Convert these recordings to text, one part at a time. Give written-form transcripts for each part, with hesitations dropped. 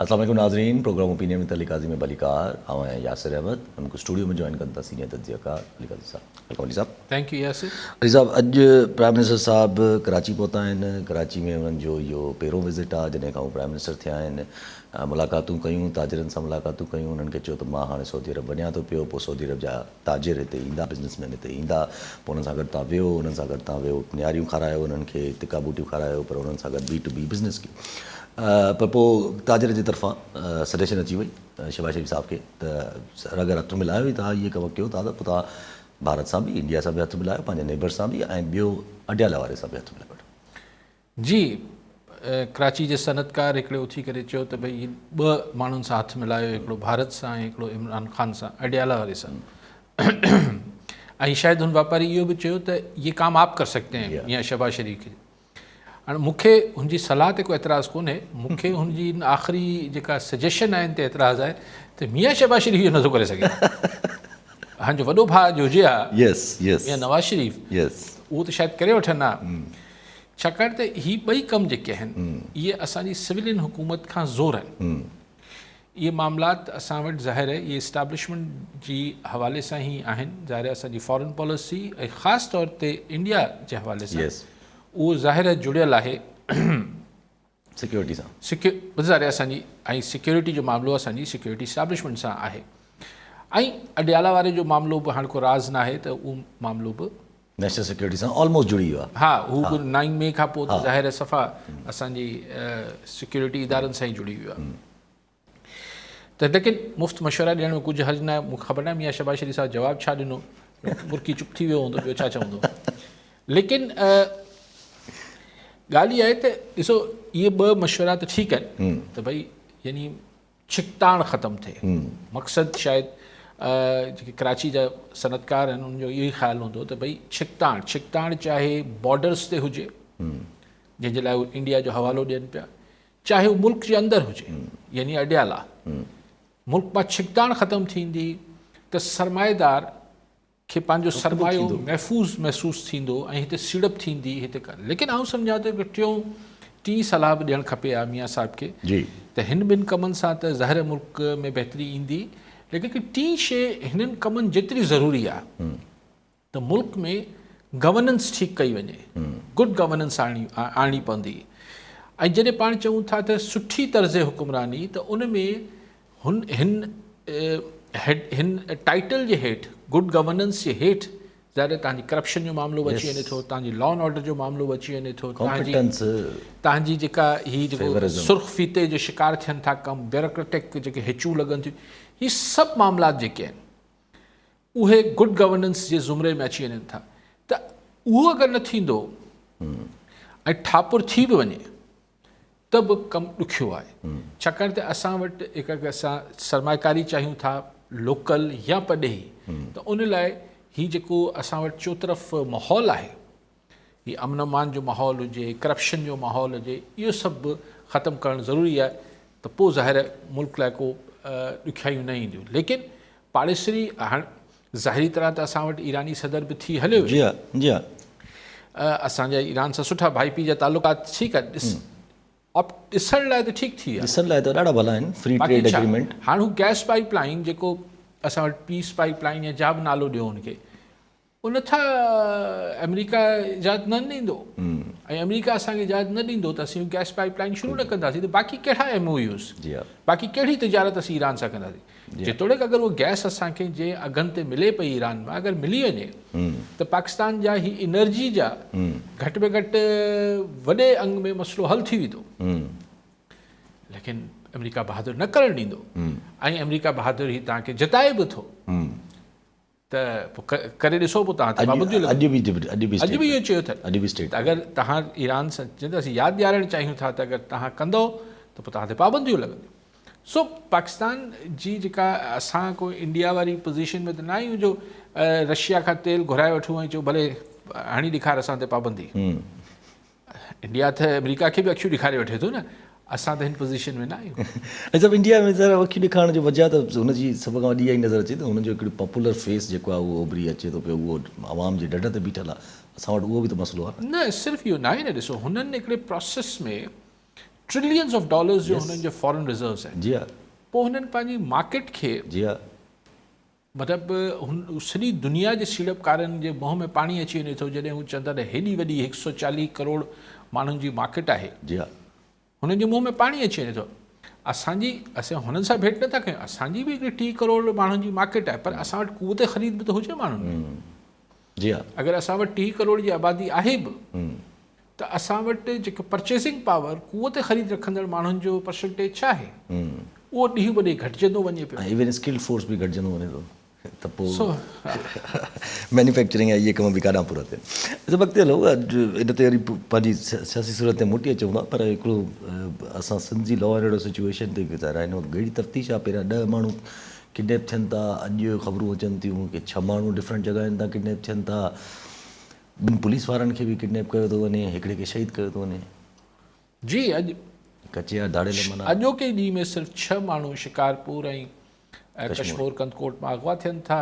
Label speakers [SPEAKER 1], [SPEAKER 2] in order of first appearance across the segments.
[SPEAKER 1] السلام علیکم ناظرین، پروگرام اوپینین میں علی قاضی میں علی کار آئے ہیں یاسر احمد ہم کو اسٹوڈیو میں جوائن کرتا سینئر تجزیہ کار علی قاضی صاحب. ویلکم علی صاحب.
[SPEAKER 2] Thank you Yasir.
[SPEAKER 1] علی صاحب اج پرائم منسٹر صاحب کراچی پہتا ہیں. کراچی میں انہوں جو یہ پیروں وزٹ آ جن کا پرائم منسٹر تھیا ہیں ملاقاتوں کیوں تاجرن سے ملاقاتوں کیوں. انہوں نے چو تو ماں ہاں سعودی عرب بنیا تو پیو پوइ سعودی عرب جا تاجر ہتے ایندہ بزنس مین ہتے ایندہ پوइ انہن ساں گڈ تاں ویہو انہن ساں گڈ تاں ویہو نیاریوں کھارایو انہن کے ٹکا بوٹیوں کھارایو پر انہن ساں گڈ B2B بزنس کی پر پوइ تاجر جی طرفاں سجیشن اچی وئی شہباز شریف صاحب کے اگر ہتھ ملایو ई तव्हां یہ कमु कयो था त पोइ तव्हां भारत सां बि इंडिया सां बि हथु मिलायो पंहिंजे नेबर सां बि ऐं ॿियो अडियाला वारे सां बि हथु मिलायो.
[SPEAKER 2] जी कराची जे सनतकार हिकिड़े उथी करे चयो त भई ॿ माण्हुनि सां हथु मिलायो, हिकिड़ो भारत सां ऐं हिकिड़ो इमरान ख़ान सां अडियाला वारे सां. ऐं शायदि हुन वापारी इहो बि चयो त ये काम आप कर सकते हैं मियां शहबाज शरीफ़ खे. हाणे मूंखे हुनजी सलाह ते को एतिराज़ु कोन्हे, मूंखे हुनजी आख़िरी जेका सजेशन आहे ते एतिराज़ु आहे त मियां शहबाज शरीफ़ इहो नथो करे सघे. हाणे जो वॾो भाउ जो हुजे आहे मियां नवाज़ शरीफ़ उहो त शायदि करे वठंदा, छाकाणि त ही ॿई कम जेके आहिनि इहे असांजी सिविलियन हुकूमत खां ज़ोर आहिनि. इहे मामलात असां वटि ज़ाहिर आहे इहे इस्टेब्लिशमेंट जी हवाले सां ई आहिनि. ज़ाहिर आहे असांजी फॉरेन पॉलिसी ऐं ख़ासि तौर ते इंडिया जे हवाले सां उहो ज़ाहिर जुड़ियल आहे
[SPEAKER 1] सिक्योरिटी सां.
[SPEAKER 2] ज़ाहिर असांजी ऐं सिक्योरिटी जो मामिलो असांजी सिक्योरिटी इस्टेब्लिशमेंट सां आहे. ऐं अडियाला वारे जो मामिलो बि हाणे को राज़ न आहे त उहो मामिलो बि
[SPEAKER 1] नेशनल सिक्योरिटी सां ऑलमोस्ट जुड़ी वियो आहे.
[SPEAKER 2] हा हू बि 9 मई खां पोइ त ज़ाहिर सफ़ा असांजी सिक्योरिटी इदारनि सां ई जुड़ी वियो आहे. त लेकिन मुफ़्त मशवरा ॾियण में कुझु हर्ज़ु न आहे. मूंखे ख़बर न आहे मियां शहबाज शरीफ़ साहब जवाबु छा ॾिनो, मुर्की चुप थी वियो हूंदो, ॿियो छा चवंदो. लेकिन ॻाल्हि इहा आहे त ॾिसो इहे ॿ मशवरा त ठीकु आहिनि त भई यानी छिकताण ख़तमु थिए. मक़सदु शायदि जेके कराची जा सनतकार आहिनि उनजो इहो ई ख़्यालु हूंदो त भई छिकताण चाहे बॉर्डर्स ते हुजे जंहिंजे लाइ उहे इंडिया जो हवालो ॾियनि पिया, चाहे उहो मुल्क जे अंदरि हुजे यानी अडियाला. मुल्क मां छिकताण ख़तमु थींदी त सरमाएदार खे पंहिंजो सरमायो महफ़ूज़ महसूसु थींदो ऐं हिते सीड़प थींदी हिते लेकिन आउं सम्झां थो कि टी सलाह बि ॾियणु खपे आहे मियां साहिब खे त हिन ॿिनि कमनि सां त ज़ाहिर मुल्क में बहितरी ईंदी, लेकिन टी शइ हिननि कमनि जेतिरी ज़रूरी आहे त मुल्क में गवर्नेंस ठीकु कई वञे, गुड गवर्नेंस आणणी पवंदी. ऐं जॾहिं पाण चऊं था त सुठी तर्ज़ हुकुमरानी त उन में हिन टाइटल जे हेठि गुड गवर्नेंस जे हेठि ज़ाहिर तव्हांजी करप्शन जो मामिलो बि अची वञे थो, तव्हांजी लॉ एंड ऑर्डर जो मामिलो बि अची वञे थो, तव्हांजी जेका हीअ जेको सुर्ख फीते जो शिकार थियनि था कमु, ब्यूरोक्रेटिक जेके हिचूं लॻनि थियूं, हीअ सभु मामलात जेके आहिनि उहे गुड गवर्नेंस जे ज़ुमरे में अची वञनि था. त उहो अगरि न थींदो ऐं ठापुर थी बि वञे त बि कमु ॾुखियो आहे. छाकाणि त असां वटि हिकु असां सरमाएकारी चाहियूं था लोकल या पॾेही, त उन लाइ हीउ जेको असां वटि चो तरफ़ माहौल आहे, हीउ अमन अमान जो माहौल हुजे, करप्शन जो माहौल हुजे, इहो सभु ख़तमु करणु ज़रूरी आहे. त पोइ ज़ाहिर मुल्क लाइ को ॾुखियायूं न ईंदियूं. लेकिन पाड़ेसरी हाणे ज़ाहिरी तरह त असां वटि ईरानी सदर बि थी हलियो. असांजा ईरान सां सुठा भाई पी जा तालुकात ठीकु आहे. ॾिसण लाइ त ठीकु थी आहे,
[SPEAKER 1] ॾिसण लाइ त ॾाढा भला आहिनि. Free trade agreement.
[SPEAKER 2] हाणे हू गैस पाइप लाइन जेको असां वटि पीस पाइप लाइन या जा बि नालो ॾियो हुनखे, उन था अमेरिका इजाज़त न ॾींदो ऐं अमेरिका असांखे इजाज़त न ॾींदो त असीं गैस पाइप लाइन शुरू न कंदासीं. त बाक़ी कहिड़ा MOUs, बाक़ी कहिड़ी तिजारत असीं ईरान सां कंदासीं. जेतोणीकि अगरि उहा गैस असांखे जंहिं अघनि ते मिले पई ईरान मां अगरि मिली वञे त पाकिस्तान जा ही एनर्जी जा घटि में घटि वॾे अंग में मसइलो हल थी वेंदो. लेकिन अमेरिका बहादुर न करणु ॾींदो ऐं अमेरिका बहादुर ही तव्हांखे जताए बि थो त पोइ करे ॾिसो. पोइ तव्हां पाबंदियूं अॼु बि इहो चयो अथनि अगरि तव्हां ईरान सां चवंदा असीं यादि ॾियारणु चाहियूं था त अगरि तव्हां कंदो त पोइ तव्हां ते पाबंदियूं लॻंदियूं. सो पाकिस्तान जी जेका असां कोई इंडिया वारी पोज़ीशन में त न आहियूं जो रशिया खां तेल घुराए वठूं ऐं चयो भले हणी ॾेखार असां ते पाबंदी. इंडिया त अमेरिका खे बि अखियूं ॾेखारे वठे थो न, असां त हिन पोज़ीशन में न आहियूं.
[SPEAKER 1] सभु इंडिया में ज़रा अखियूं ॾेखारण जो वजह त हुनजी सभ खां वॾी इहा ई नज़र अचे थो हुनजो हिकिड़ो पॉपुलर फेस जेको आहे उहो उभरी अचे थो पियो, उहो आवाम जे ॾंड ते बीठल आहे. असां वटि उहो बि त मसइलो आहे
[SPEAKER 2] न. सिर्फ़ु इहो न आहे न. ॾिसो हुननि हिकिड़े प्रोसेस में ट्रिलियंस ऑफ डॉलर्स जो हुननि जो फॉरेन रिजर्व्स आहिनि।
[SPEAKER 1] जी हा
[SPEAKER 2] पोइ हुननि पंहिंजी मार्केट खे
[SPEAKER 1] जी हा
[SPEAKER 2] मतिलबु हुन सॼी दुनिया जे सीड़पकारनि जे मुंहं में पाणी अची वञे थो जॾहिं हू चवंदा त हेॾी वॾी 140 करोड़ माण्हुनि जी मार्केट आहे,
[SPEAKER 1] जी हा
[SPEAKER 2] हुननि जे मुंहं में पाणी अची वञे थो। असां हुननि सां भेट नथा कयूं, असांजी बि हिकिड़ी 30 करोड़ माण्हुनि जी मार्केट आहे, पर असां वटि क़ुवत ख़रीद बि त हुजे माण्हुनि में।
[SPEAKER 1] जी हा
[SPEAKER 2] अगरि असां वटि 30 करोड़ जी आबादी आहे बि त असां वटि जेको परचेसिंग पावर क़ुवत ख़रीद रखंदड़ माण्हुनि जो परसेंटेज छा आहे, उहो ॾींहुं ॿ ॾींहुं घटिजंदो वञे पियो।
[SPEAKER 1] इवन स्किल्ड फोर्स बि घटिजंदो वञे थो त पोइ
[SPEAKER 2] सो
[SPEAKER 1] मैन्युफैक्चरिंग आहे इहे कम बि काॾां पूरा थियनि। ॾिसो अॻिते हलो, इन ते वरी पंहिंजी सियासी सूरत ते मोटी अचूं था, पर हिकिड़ो असां सिंध जी लॉ एंड ऑर्डर सिचुएशन ते ॻाल्हायूं। गहिड़ी तफ़्तीश आहे, पहिरियां 10 माण्हू किडनैप थियनि था, अॼु ख़बरूं अचनि थियूं कि 6 माण्हू डिफरेंट जॻहियुनि तां किडनैप थियनि था, 2 पुलिस वारनि खे बि किडनैप कयो थो वञे, हिकिड़े खे शहीद कयो थो वञे।
[SPEAKER 2] जी, अॼु
[SPEAKER 1] कचे या दाड़े माना
[SPEAKER 2] अॼोके ॾींहं में सिर्फ़ु 6 माण्हू शिकारपुर ऐं कश्मीर कंदकोट मां अगवा थियनि था,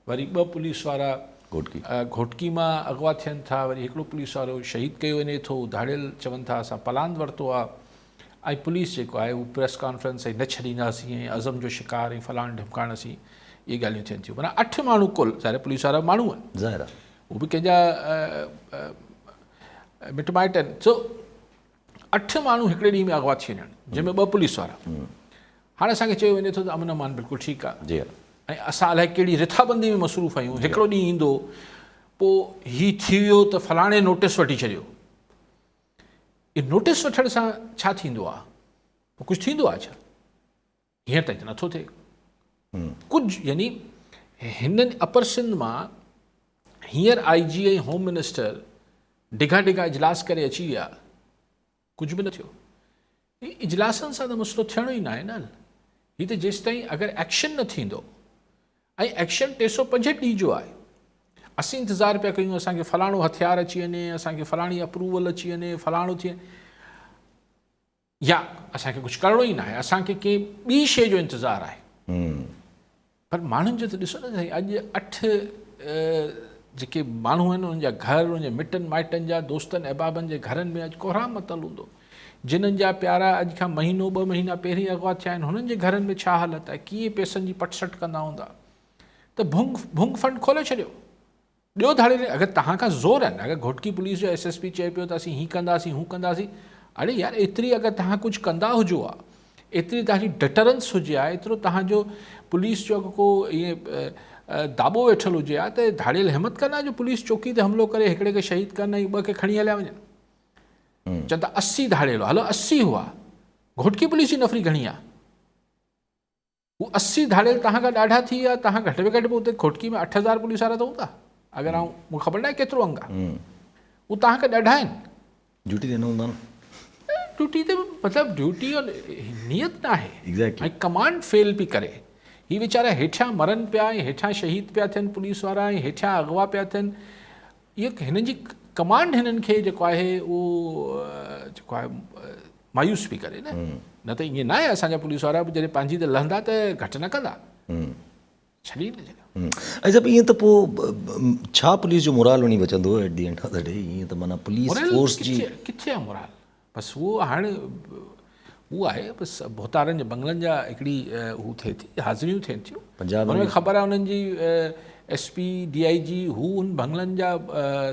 [SPEAKER 2] वरी 2 पुलिस वारा घोटकी मां अगवा थियनि था, वरी हिकिड़ो पुलिस वारो शहीद कयो वञे थो, धाड़ियल चवनि था असां पलांद वरितो आहे, ऐं पुलिस जेको आहे उहो प्रेस कॉन्फ्रेंस ऐं न छॾींदासीं ऐं अज़म जो शिकार ऐं फलाण ढिमकाण असीं, इहे ॻाल्हियूं थियनि थियूं। माना 8 माण्हू कुल, ज़ाहिर पुलिस वारा माण्हू आहिनि,
[SPEAKER 1] ज़ाहिर आहे
[SPEAKER 2] उहो बि कंहिंजा मिट माइट आहिनि। सो 8 माण्हू हिकिड़े ॾींहं में अगवा थी वञनि, जंहिंमें 2 पुलिस वारा। हाणे असांखे चयो वञे थो त अमन अमान बिल्कुलु ठीकु आहे,
[SPEAKER 1] जी
[SPEAKER 2] ऐं असां अलाए कहिड़ी रिथाबंदी में मसरूफ़ आहियूं। हिकिड़ो ॾींहुं ईंदो, पोइ हीउ थी वियो त फलाणे नोटिस वठी छॾियो। इहो नोटिस वठण सां छा थींदो आहे, कुझु थींदो आहे छा? हीअं त नथो थिए कुझु। यानी हिननि अपर सिंध मां हींअर IG ऐं होम मिनिस्टर डिघा डिघा इजलास करे अची विया, कुझु बि न थियो। इजलासनि सां त मसइलो थियणो ई न आहे न। हीअ त जेसि ताईं अगरि एक्शन न थींदो, ऐं एक्शन 365 ॾींहं जो आहे, असीं इंतज़ारु पिया कयूं असांखे फलाणो हथियार अची वञे, असांखे फलाणी अप्रूवल अची वञे, फलाणो थिए, या असांखे कुझु करिणो ई न आहे, असांखे कंहिं ॿी शइ जो इंतज़ारु आहे। पर माण्हुनि जो त ॾिसो न साईं, अॼु 8 जेके माण्हू आहिनि उन्हनि जा घर, उन्हनि जे मिटनि माइटनि जा, दोस्तनि अहबाबनि जे घरनि में अॼु कोहराम मतल हूंदो। जिन्हनि जा प्यारा अॼु खां महीनो 2 महीना पहिरीं अगवा थिया आहिनि, हुननि जे घरनि में छा हालत आहे, कीअं पैसनि जी पटसट कंदा हूंदा। त भुंग फंड खोले छॾियो, ॾियो धाड़े। अगरि तव्हां खां ज़ोर आहिनि, अगरि घोटकी पुलिस जो SSP चए पियो त असीं हीअं कंदासीं हू कंदासीं, अड़े यार एतिरी अगरि तव्हां कुझु कंदा हुजो आहे, एतिरी तव्हांजी डिटरेंस हुजे आहे, एतिरो तव्हांजो पुलिस जो अगरि को ईअं दाबो वेठल हुजे आहे त धाड़ियल हिमत कंदा जो पुलिस चौकी ते हमिलो करे हिकिड़े खे शहीद कनि ऐं 2 खे खणी हलिया वञनि। चवनि था 80 धाड़ियल, हलो 80 हुआ, घोटकी पुलिस जी नफ़री घणी आहे? उहो 80 धाड़ियल तव्हां खां ॾाढा थी विया। तव्हां घटि में घटि उते घोटकी में 8000 पुलिस वारा त हूंदा, अगरि मूंखे ख़बर न आहे केतिरो अंग आहे, उहो तव्हां खां ॾाढा आहिनि।
[SPEAKER 1] ड्यूटी ते न हूंदा न,
[SPEAKER 2] ड्यूटी ते मतिलबु ड्यूटी और नियत न आहे,
[SPEAKER 1] एग्ज़ैक्टली।
[SPEAKER 2] ऐं कमांड फेल पई करे। ही वीचारा हेठियां मरनि पिया, ऐं हेठियां शहीद पिया थियनि पुलिस वारा, ऐं हेठियां अगवा पिया थियनि। इहो हिननि जी कमांड हिननि खे जेको आहे उहो जेको आहे मायूस पई करे न त ईअं न आहे असांजा पुलिस वारा बि जॾहिं पंहिंजी त लहंदा त घटि न कंदा, छॾी न छॾियो।
[SPEAKER 1] ऐं सभु ईअं त पोइ छा पुलिस जो मोराल वञी बचंदो at the end of the day? ईअं त माना पुलिस फोर्स जी
[SPEAKER 2] किथे आहे मोराल? बसि उहो हाणे उहो आहे बसि भोतारनि जे बंगलनि जा हिकिड़ी हू थिए थी, हाज़िरियूं थियनि थियूं पंजाब में। ख़बर आहे उन्हनि जी SP DIG हू उन बंगलनि जा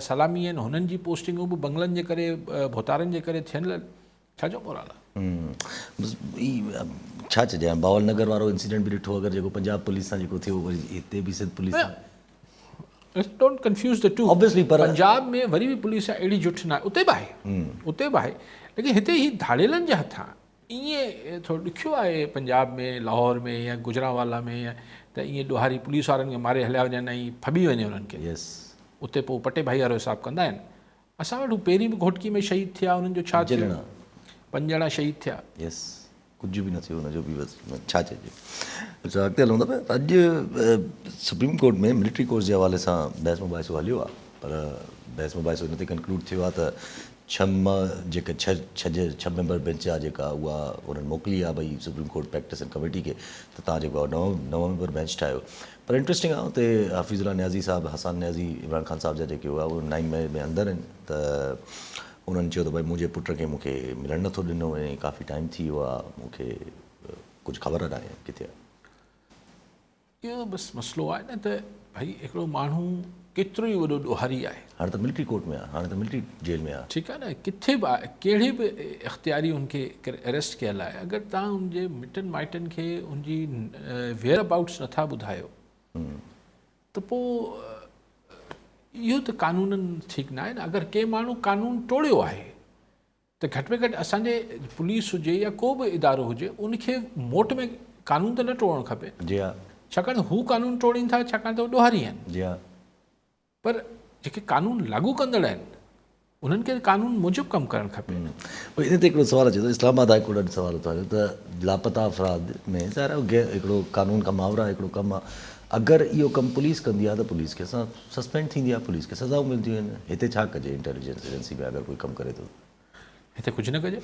[SPEAKER 2] सलामी आहिनि, हुननि जी पोस्टिंगूं बि बंगलनि जे करे, भोतारनि जे करे थियनि। छाजो मोराल आहे?
[SPEAKER 1] छा चइजे, बावल नगर वारो इंसिडेंट बि ॾिठो, अगरि जेको पंजाब पुलिस सां जेको थियो, वरी हिते बि सिंध पुलिस सां।
[SPEAKER 2] Don't confuse the two,
[SPEAKER 1] obviously. पर
[SPEAKER 2] पंजाब में वरी बि पुलिस अहिड़ी जुठ न आहे, उते बि आहे, उते बि आहे, लेकिन हिते ही धाड़ियलनि जे हथां ईअं थोरो ॾुखियो आहे। पंजाब में, लाहौर में या गुजरांवाला में त ईअं ॾोहारी पुलिस वारनि खे मारे हलिया वञनि ऐं फबी वञे उन्हनि खे।
[SPEAKER 1] यस,
[SPEAKER 2] उते पोइ पटे भाई वारो हिसाबु कंदा आहिनि। असां वटि पहिरीं बि घोटकी में शहीद थिया, उन्हनि जो छा थियो, 5 ॼणा शहीद थिया।
[SPEAKER 1] यस, कुझु बि न थियो हुनजो बि, बसि छा चइजे। अच्छा, अॻिते हलूं था। अॼु सुप्रीम कोर्ट में मिलिट्री कोर्स जे हवाले सां बहस मुबाहिसो हलियो आहे, पर बहस मुबाहिसो हिन ते कंक्लूड थियो आहे त 6 मेंबर बेंच आहे जेका, उहा उन्हनि मोकिली आहे भई supreme court practice and committee खे, त तव्हां जेको आहे 9 मेंबर बेंच ठाहियो। पर इंट्रस्टिंग आहे, हुते हफ़ीज़ुल्ला न्याज़ी साहब, हसन न्याज़ी, इमरान ख़ान साहब जा जेके हुआ उहे 9 मई में अंदरि आहिनि। त उन्हनि चयो त भई मुंहिंजे पुट खे मूंखे मिलणु नथो ॾिनो वञे, काफ़ी टाइम थी वियो आहे, मूंखे कुझु ख़बर न आहे किथे आहे।
[SPEAKER 2] इहो बसि मसइलो आहे न त भई हिकिड़ो माण्हू केतिरो ई वॾो ॾोहारी आहे,
[SPEAKER 1] हाणे त मिलिट्री कोर्ट में आहे, हाणे त मिलिट्री जेल में आहे।
[SPEAKER 2] ठीकु आहे न, किथे बि आहे, कहिड़े बि इख़्तियारी हुनखे अरेस्ट कयल आहे, अगरि तव्हां हुनजे मिटनि माइटनि खे हुनजी वेयर अबाउट्स नथा ॿुधायो त पोइ इहो त कानूननि ठीकु न आहे न। अगरि कंहिं माण्हू कानून टोड़ियो आहे त घटि में घटि असांजे पुलिस हुजे या को बि इदारो हुजे उनखे मोट में कानून त न टोड़णु खपे।
[SPEAKER 1] जी हा,
[SPEAKER 2] छाकाणि हू कानून टोड़ीनि था छाकाणि त उहे ॾोहारी आहिनि,
[SPEAKER 1] जी हा।
[SPEAKER 2] पर जेके कानून लागू कंदड़ आहिनि उन्हनि खे कानून मूजिबि कमु करणु खपे।
[SPEAKER 1] पोइ इन ते हिकिड़ो सुवालु अचे थो, इस्लामाबाद हाई कोर्ट अॼु सुवालु थो हले त लापता अफ़राद में ज़ाहिर हिकिड़ो कानून का मावरा हिकिड़ो कमु आहे, अगरि इहो कमु पुलिस कंदी आहे त पुलिस खे सस्पेंड थींदी आहे, पुलिस खे सज़ाऊं मिलंदियूं आहिनि। हिते छा कजे इंटेलिजेंस एजेंसी में अगरि कोई कमु करे थो?
[SPEAKER 2] हिते कुझु न कजे।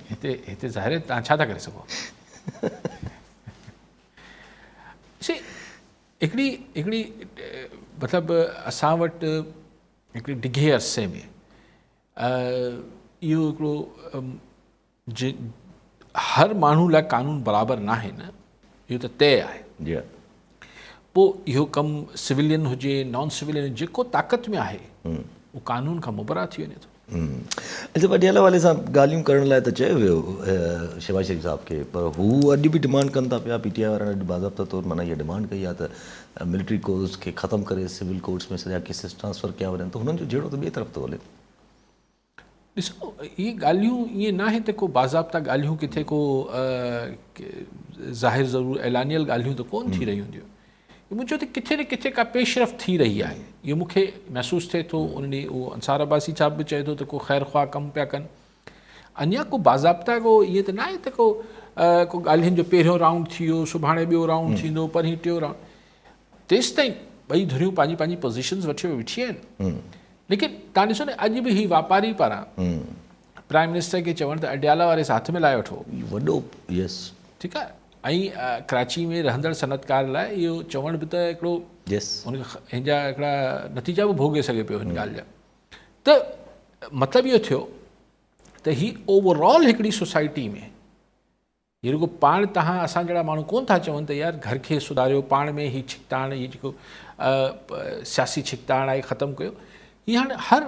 [SPEAKER 2] हिते ज़ाहिर आहे तव्हां छा था करे सघो। हिकिड़ी मतिलबु असां वटि हिकिड़ी डिघे अरसे में इहो हिकिड़ो हर माण्हू लाइ कानून बराबरि न आहे न, इहो त तय आहे।
[SPEAKER 1] जी हा।
[SPEAKER 2] पोइ इहो कमु सिविलियन हुजे नॉन सिविलियन, जेको ताक़त में आहे उहो कानून खां मुबरा थी वञे थो।
[SPEAKER 1] अच्छा, पटियाला वाले सां ॻाल्हियूं करण लाइ त चयो वियो शहबाज शरीफ़ साहब खे, पर हू अॼु बि डिमांड कनि था पिया, पीटीआई वारनि अॼु बाज़ाब्ता तौर माना इहा डिमांड कई आहे त मिलिट्री कोर्स खे ख़तमु करे सिविल कोर्ट्स में सॼा केसिस ट्रांसफ़र कया वञनि, त हुननि जो जहिड़ो त ॿिए तरफ़ थो हले।
[SPEAKER 2] ॾिसो, इहे ॻाल्हियूं ईअं न आहे त को बाज़ाब्ता ॻाल्हियूं किथे को ज़ाहिर ज़रूरु ऐलानियल ॻाल्हियूं त कोन थी रहियूं हूंदियूं। मुंहिंजो त किथे न किथे का पेशरफ़ थी रही आहे, इहो मूंखे महसूसु थिए थो। उन ॾींहुं उहो अंसार अब्बासी साहब बि चए थो त को ख़ैर ख़्वाह कमु पिया कनि। अञा को बाज़ाब्ता को ईअं त न आहे त को ॻाल्हियुनि जो पहिरियों राउंड थी वियो, सुभाणे ॿियो राउंड थींदो, परीं टियों राउंड। तेसि ताईं ॿई धुरियूं पंहिंजी पंहिंजी पोज़ीशन्स वठी वेठी आहिनि। लेकिन तव्हां ॾिसो न, अॼु बि ही वापारी पारां प्राइम मिनिस्टर खे चवणु त अडियाला वारे सां हथ मिलाए वठो,
[SPEAKER 1] वॾो यस,
[SPEAKER 2] ठीकु आहे। ऐं कराची में रहंदड़ सनअतकार लाइ इहो चवणु बि त हिकिड़ो
[SPEAKER 1] यस,
[SPEAKER 2] हिन जा हिकिड़ा नतीजा बि भोगे सघे पियो हिन ॻाल्हि जा। त मतिलबु इहो थियो त ही ओवरऑल हिकिड़ी सोसाइटी में हीअ रुगो पाण तव्हां असां जहिड़ा माण्हू कोन था चवनि त यार घर खे सुधारियो, पाण में ही छिकताण, हीअ जेको सियासी छिकताण आहे ख़तमु कयो। हीअ हाणे हर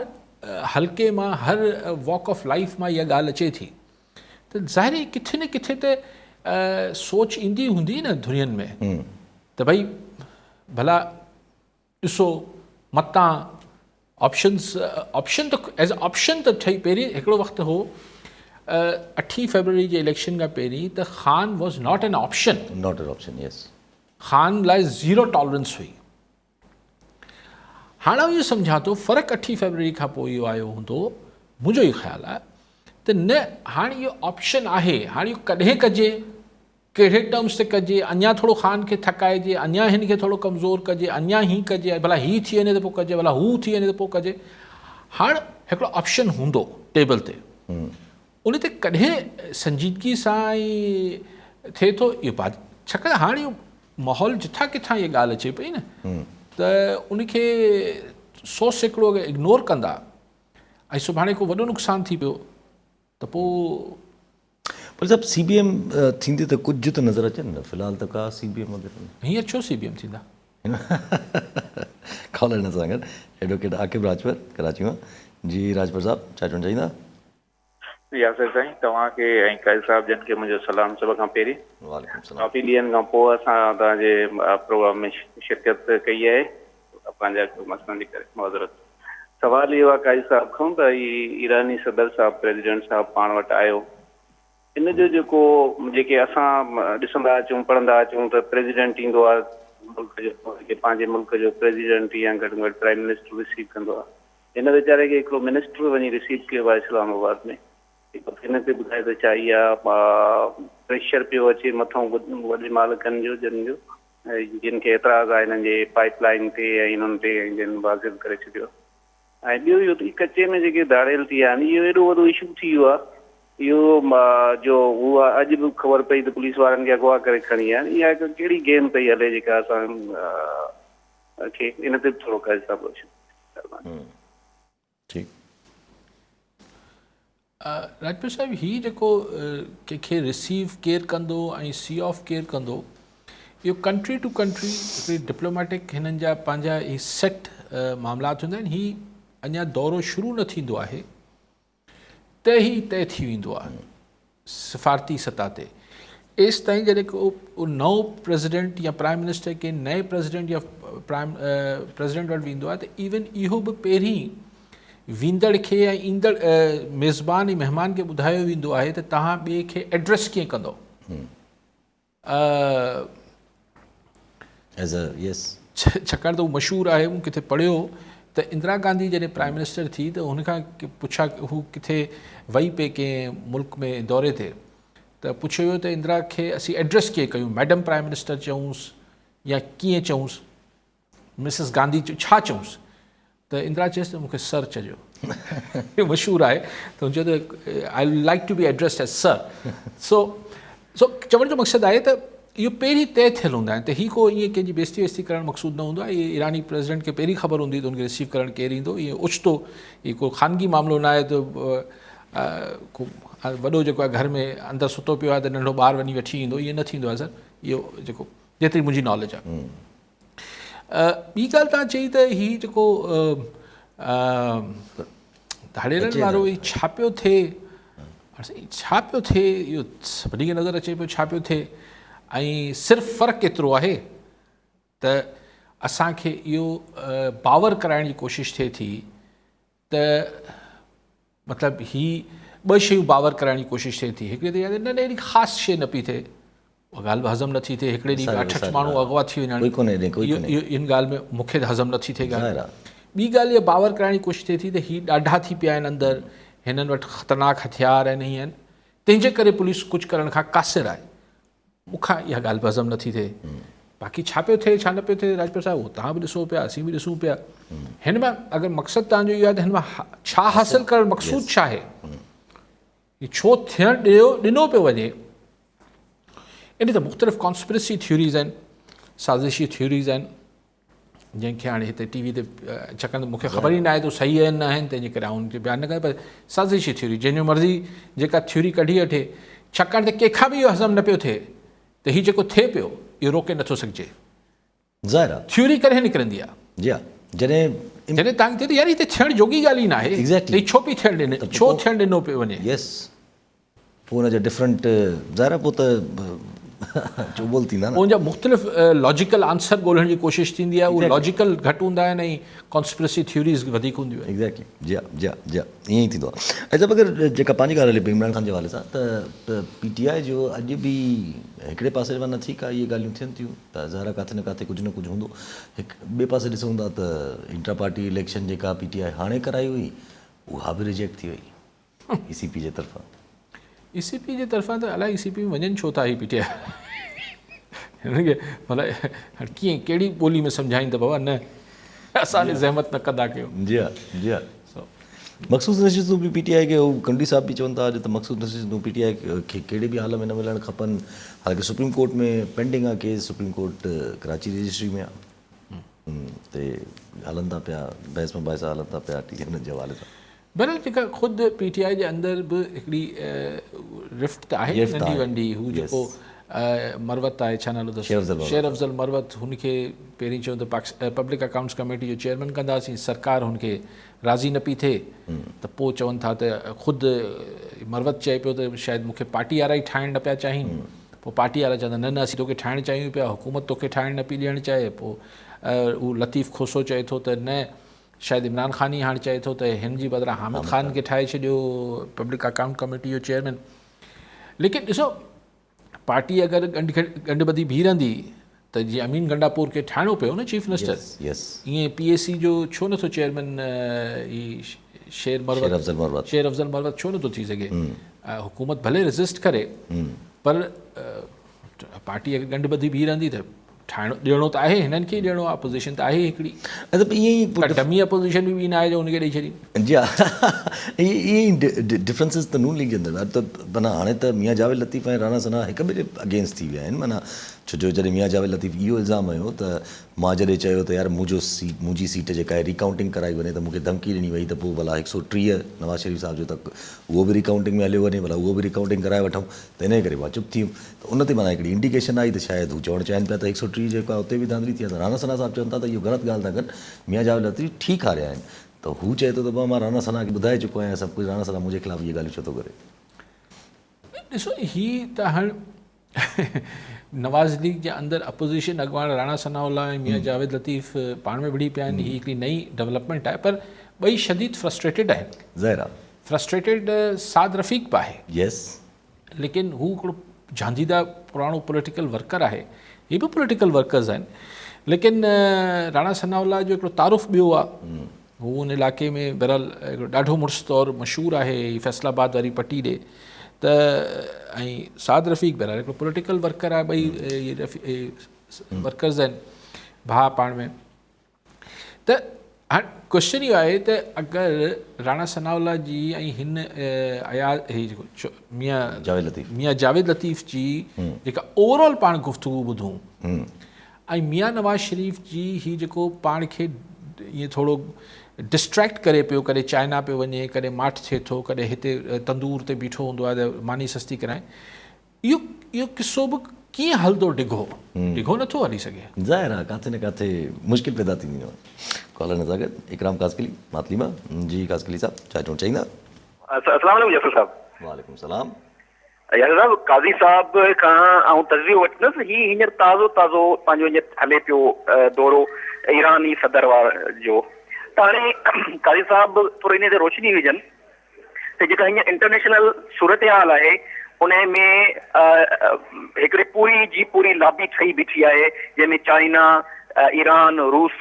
[SPEAKER 2] हल्के मां, हर वॉक ऑफ लाइफ मां इहा ॻाल्हि अचे थी। त ज़ाहिर किथे न किथे त सोच ईंदी हूंदी न दुनियनि में त भई भला ॾिसो मतां ऑप्शन त एज़ ऑप्शन त ठही। पहिरीं हिकिड़ो वक़्तु हो 8 फरवरी जे इलेक्शन खां पहिरीं त Khan was not an option,
[SPEAKER 1] not an option, yes.
[SPEAKER 2] Khan लाइ ज़ीरो टॉलरेंस हुई। हाणे इहो सम्झां थो फ़र्क़ु 8 फरवरी खां पोइ इहो आयो हूंदो, मुंहिंजो ई ख़्यालु आहे त न हाणे इहो ऑप्शन आहे। हाणे इहो कॾहिं कजे, कहिड़े टर्म्स ते कजे, अञा थोरो ख़ान खे थकाइजे, अञा हिन खे थोरो कमज़ोर कजे, अञा हीअं कजे, भला हीअ थी वञे त पोइ कजे, भला हू थी वञे त पोइ कजे। हाणे हिकिड़ो ऑप्शन हूंदो टेबल ते, उन ते कॾहिं संजीदगी सां ई थिए थो इहो बात। छाकाणि हाणे इहो माहौल जिथां किथां इहा ॻाल्हि अचे पई न, त उनखे सोच हिकिड़ो अगरि इग्नोर कंदा ऐं सुभाणे को वॾो नुक़सानु थी पियो त पोइ।
[SPEAKER 1] पर सभु CBM थींदी त कुझु त नज़र अचनि न, फ़िलहाल त का CBM वग़ैरह
[SPEAKER 2] हींअर छो CBM थींदा?
[SPEAKER 1] कॉलर हिन सां गॾु एडवोकेट आकिब राजपर कराची मां। जी राजपर साहब, छा चवणु चाहींदा?
[SPEAKER 3] यासिर साईं, तव्हांखे ऐं कायल साहिब जन खे मुंहिंजो सलाम सभ खां पहिरीं।
[SPEAKER 1] वालेकुम सलाम।
[SPEAKER 3] काफ़ी ॾींहंनि खां पोइ असां तव्हांजे प्रोग्राम में शिरकत कई आहे, पंहिंजा मसइलनि जे करे माज़रत। सवाल इहो आहे कायल साहिब खां त ईरानी सदर साहिब, प्रेसिडेंट साहिब पाण वटि आयो, इन जो जेको जेके असां ॾिसंदा अचूं पढ़ंदा अचूं त प्रेसिडेंट ईंदो आहे मुल्क जो, पंहिंजे मुल्क जो प्रेसिडेंट या घटि में घटि प्राइम मिनिस्टर रिसीव कंदो आहे। हिन वीचारे खे हिकिड़ो मिनिस्टर वञी रिसीव कयो आहे इस्लामाबाद में। हिन ते ॿुधाए त छा इहा प्रेशर पियो अचे मथां वॾे मालिकनि जो, जिन जो जिन खे एतिराज़ आहे हिननि जे पाइप लाइन ते ऐं हिननि ते, जिन वाज़िब करे छॾियो। ऐं ॿियो इहो त कचे में जेके दाड़ियल थी विया आहिनि, इहो एॾो वॾो इशू थी वियो आहे। इहो जो उहा अॼु बि ख़बर पई त पुलिस वारनि खे अगवा करे खणी विया आहिनि। इहा हिकु कहिड़ी गेम पई हले जेका असां खे इन ते थोरो करे सघो।
[SPEAKER 1] ठीकु।
[SPEAKER 2] राजपूत साहिब ही जेको कंहिंखे रिसीव केरु कंदो ऐं सी ऑफ केरु कंदो, इहो कंट्री टू कंट्री हिकिड़ी डिप्लोमेटिक हिननि जा पंहिंजा ही सेट मामलात हूंदा आहिनि। ही अञा दौरो शुरू न थींदो आहे त ही तय थी वेंदो आहे सफ़ारती सतह ते। एसि ताईं जॾहिं को नओं प्रेसिडेंट या प्राइम मिनिस्टर के नए प्रेसिडेंट या प्रेसिडेंट वटि वेंदो आहे त इवन इहो बि पहिरीं वेंदड़ खे या ईंदड़ मेज़बान ऐं महिमान खे ॿुधायो वेंदो आहे त तव्हां ॿिए खे एड्रेस कीअं कंदो। छाकाणि त उहो मशहूरु आहे, मूं किथे पढ़ियो त इंदिरा गांधी जॾहिं प्राइम मिनिस्टर थी त हुनखां पुछा हू किथे वेही पे कंहिं मुल्क में दौरे ते, त पुछियो वियो त इंदिरा खे असीं एड्रेस कीअं कयूं, मैडम प्राइम मिनिस्टर चऊंसि या कीअं चऊंसि, मिसिस गांधी छा चऊंसि, त इंदिरा चयसि त मूंखे सर चइजो। इहो मशहूरु आहे त हुन चयो त I like to be addressed as sir. So चवण जो मक़सदु आहे त इहो पहिरीं तय थियल हूंदा आहिनि, त हीअ को ईअं कंहिंजी बेइज़ती वेइज़ती करणु मक़सूदु न हूंदो आहे। इहे ईरानी प्रेसिडेंट खे पहिरीं ख़बर हूंदी त हुनखे रिसीव करणु केरु ईंदो। इहो ओचितो इहो को ख़ानगी मामिलो न आहे त को वॾो जेको आहे घर में अंदरि सुतो पियो आहे त नंढो ॿारु वञी वठी ईंदो, इहो न थींदो आहे सर। इहो जेको जेतिरी मुंहिंजी नॉलेज आहे। ॿी ॻाल्हि तव्हां चई त हीअ जेको धाड़ेलनि वारो छा पियो थिए, छा पियो थिए, इहो सभिनी खे नज़र अचे पियो छा पियो थिए। ऐं सिर्फ़ु फ़र्क़ु एतिरो आहे त असांखे इहो बावर कराइण जी कोशिशि थिए थी त मतिलबु हीअ ॿ शयूं बावर कराइण जी कोशिशि थिए थी। हिकिड़ी त न अहिड़ी ख़ासि शइ न पई थिए, उहा ॻाल्हि बि हज़म नथी थिए, हिकिड़े ॾींहुं 8 माण्हू अॻुवा थी वञनि, इन ॻाल्हि में मूंखे हज़म नथी थिए ॻाल्हि। ॿी ॻाल्हि इहा बावर कराइण जी कोशिशि थिए थी त हीअ ॾाढा थी पिया आहिनि अंदरि, हिननि वटि ख़तरनाक हथियार आहिनि, हीअं आहिनि, तंहिंजे करे पुलिस कुझु करण खां क़ासिर आहे। मूंखां इहा ॻाल्हि बि हज़म नथी थिए। बाक़ी छा पियो थिए छा न पियो थिए राजपूत साहिब, उहो तव्हां बि ॾिसो पिया, असीं बि ॾिसूं पिया। हिन मां अगरि मक़सदु तव्हांजो इहो आहे त हिन मां छा हासिलु करणु मक़सूदु छा आहे, हीअ छो थियणु ॾिनो पियो वञे। इन त मुख़्तलिफ़ कॉन्स्पिरेसी थ्योरीज़ आहिनि, साज़िशी थ्योरीज़ आहिनि, जंहिंखे हाणे हिते टी वी ते छाकाणि त मूंखे ख़बर ई न आहे त सही आहिनि न आहिनि, तंहिंजे करे आउं उनखे बयानु न कयां। पर साज़िशी थ्योरी जंहिंजो मर्ज़ी जेका थ्योरी कढी वठे, छाकाणि त कंहिंखां बि इहो हज़म न पियो थिए त हीउ जेको थिए पियो इहो रोके नथो सघिजे।
[SPEAKER 1] ज़ाहिर आहे
[SPEAKER 2] थ्योरी करे निकिरंदी आहे। जॾहिं तव्हांखे थिए त यार हिते थियण जोगी ॻाल्हि ई न आहे,
[SPEAKER 1] एग्ज़ैक्टली
[SPEAKER 2] छो पई थियणु ॾिने, छो थियणु ॾिनो पियो वञे।
[SPEAKER 1] यस, पोइ हुनजा डिफरेंट ज़ाहिर आहे, पोइ त चोबोल थींदा न,
[SPEAKER 2] उनजा मुख़्तलिफ़ लॉजिकल आंसर ॻोल्हण जी कोशिशि थींदी आहे। उहे लॉजिकल घटि हूंदा आहिनि ऐं कॉन्स्पिरेसी थ्योरीज़ वधीक हूंदियूं आहिनि।
[SPEAKER 1] एग्ज़ैक्टली, जी जी जी ईअं ई थींदो आहे। ऐं जब अगरि जेका पंहिंजी ॻाल्हि हले पई इमरान ख़ान जे हवाले सां, त PTI जो अॼु बि हिकिड़े पासे माना ठीकु आहे, इहे ॻाल्हियूं थियनि थियूं त ज़ाहिर काथे न काथे कुझु न कुझु हूंदो। हिकु ॿिए पासे ॾिसूं था त इंट्रा पार्टी इलेक्शन जेका PTI हाणे कराई हुई उहा बि रिजेक्ट थी वई ECP जे तरफ़ां। ECP
[SPEAKER 2] जे तरफ़ां त अलाए ECP में वञनि छो था ही PTI, हिनखे मतिलबु कीअं कहिड़ी ॿोली में सम्झाईनि त बाबा न असां ज़हमत न कंदा कयूं।
[SPEAKER 1] जी हा जी हा। मखसूस नशिस्तूं बि PTI खे, हू कंडी साहिब बि चवनि था अॼु त मखसूस नशिस्तूं PTI खे कहिड़े बि हाल में न मिलणु खपनि। हालांकि सुप्रीम कोर्ट में पेंडिंग आहे case, supreme court Karachi registry में आहे, ते हलनि था पिया बहस में बहस हलनि था पिया हिन जे हवाले सां।
[SPEAKER 2] बहरहाल जेका ख़ुदि PTI जे अंदरि बि हिकिड़ी रिफ्ट त आहे नंढी वंढी। हू जेको मरवत आहे, छा नालो अथसि, शेर अफ़ज़ल मरवत, हुनखे पहिरीं चयो त पब्लिक अकाउंट्स कमेटी जो चेयरमैन कंदासीं, सरकार हुनखे राज़ी न पई थिए त पोइ चवनि था त ख़ुदि मरवत चए पियो त शायदि मूंखे पार्टी वारा ई ठाहिणु न पिया चाहिनि। पोइ पार्टी वारा चवंदा न न असीं तोखे ठाहिणु चाहियूं पिया, हुकूमत तोखे ठाहिणु न पई ॾियणु चाहे। पोइ उहो लतीफ़ खोसो चए थो त न शायदि इमरान ख़ान ई हाणे चए थो त हिन जी बदिरां हामिद ख़ान खे ठाहे छॾियो पब्लिक अकाउंट कमेटी जो चेयरमैन। लेकिन ॾिसो, पार्टी अगरि गंढ ॿधी बीह रहंदी त जीअं अमीन गंडापुर खे ठाहिणो पियो न चीफ मिनिस्टर, ईअं PAC जो छो नथो चेयरमैन शेर अफ़ज़ल मरवत छो नथो थी सघे। हुकूमत भले रेज़िस्ट करे, पर पार्टी अगरि गंढ ॿधी बीह रहंदी त ठाहिणो ॾियणो त आहे, हिननि खे ई ॾियणो आहे, अपोज़िशन त आहे हिकिड़ी। डमी अपोज़िशन बि न आहे जो हुनखे ॾेई छॾी।
[SPEAKER 1] जी हा, ईअं ई डिफरेंसिस त नून लीग जे अंदरि त माना हाणे त मियां जावेद लतीफ़ ऐं राणा सना हिक ॿिए जे अगेंस्ट थी विया आहिनि। माना छो जो जॾहिं मियां जावेद लतीफ़ इहो इल्ज़ाम हुयो त मां जॾहिं चयो त यार मुंहिंजी सीट जेका आहे रिकाउंटिंग कराई वञे त मूंखे धमकी ॾिनी वई त पोइ भला 130 नवाज़ शरीफ़ साहिब जो त उहो बि रिकाउंटिंग में हलियो वञे, भला उहो बि रिकाउंटिंग कराए वठूं, त इन करे मां चुप थी वियुमि। त उन ते माना हिकिड़ी इंडिकेशन आई त शायदि हू चवणु चाहिनि पिया त 130 जेको आहे उते बि धांधली थी आहे। त राणा सना साहिबु चवनि था त इहो ग़लति ॻाल्हि था कनि, मियां जावेद लतीफ़ ठीकु हारिया आहिनि। त हू चए थो त मां राणा सना खे ॿुधाए चुको आहियां सभु कुझु, राणा सना मुंहिंजे ख़िलाफ़ु इहे ॻाल्हियूं छो थो करे।
[SPEAKER 2] ॾिसो ही त हाणे नवाज़ लीग जे अंदरि अपोज़िशन अॻवान राणा सनाउल्ला ऐं मियां जावेद लतीफ़ पाण में विढ़ी पिया आहिनि, ही हिकिड़ी नई डेवलपमेंट आहे, पर ॿई शदीद फ्रस्ट्रेटेड आहिनि।
[SPEAKER 1] ज़ाहिर आहे
[SPEAKER 2] फ्रस्ट्रेटेड साद रफ़ीक बि आहे,
[SPEAKER 1] यस,
[SPEAKER 2] लेकिन हू हिकिड़ो झांझीदा पुराणो पॉलिटिकल वर्कर आहे, ही बि पॉलिटिकल वर्कर्स आहिनि, लेकिन राणा सनाउल्ला जो हिकिड़ो तारुफ़ ॿियो आहे, हू उन इलाइक़े में बहरहाल हिकिड़ो ॾाढो मुड़ुसु तौरु मशहूरु आहे फैसलाबाद वारी पटी ॾे। त ऐं साद रफ़ीक बहरहाल हिकिड़ो पॉलिटिकल वर्कर आहे, ॿई वर्कर्स आहिनि भाउ पाण में। त हाणे क्वेश्चन इहो आहे त अगरि राणा सनाउल्ला जी ऐं हिन जेको मियां जावेद लतीफ़ जी जेका ओवरऑल पाण गुफ़्तगू ॿुधूं ऐं मियां नवाज़ शरीफ़ जी ही जेको पाण खे ईअं थोरो डिस्ट्रैक्ट करे पियो, कॾहिं चाइना पियो वञे, कॾहिं माठ थिए थो, कॾहिं हिते तंदूर ते बीठो हूंदो आहे त मानी सस्ती कराए, इहो किसो बि कीअं हलंदो डिघो नथो हली सघे।
[SPEAKER 1] ज़ाहिर आहे किथे न किथे मुश्किल पैदा थींदी आहे। कॉलर नज़र इकराम कासकली मातलीमा जी, कासकली साहब छा चवणु चाहींदा?
[SPEAKER 4] अस्सलाम वालेकुम यासिर साहब।
[SPEAKER 1] वालेकुम सलाम।
[SPEAKER 4] यासिर साहब, काज़ी साहब खां आउं तजवीज़ वठंदुसि, हींअर ताज़ो पंहिंजो हींअर हले पियो दौरो ईरानी सदर जो, त हाणे काज़ी साहब थोरो इन ते रोशनी विझनि त जेका हींअर इंटरनेशनल सूरत हाल आहे उन में हिकिड़े पूरी लॉबी ठही बीठी आहे, जंहिंमें चाइना, ईरान, रूस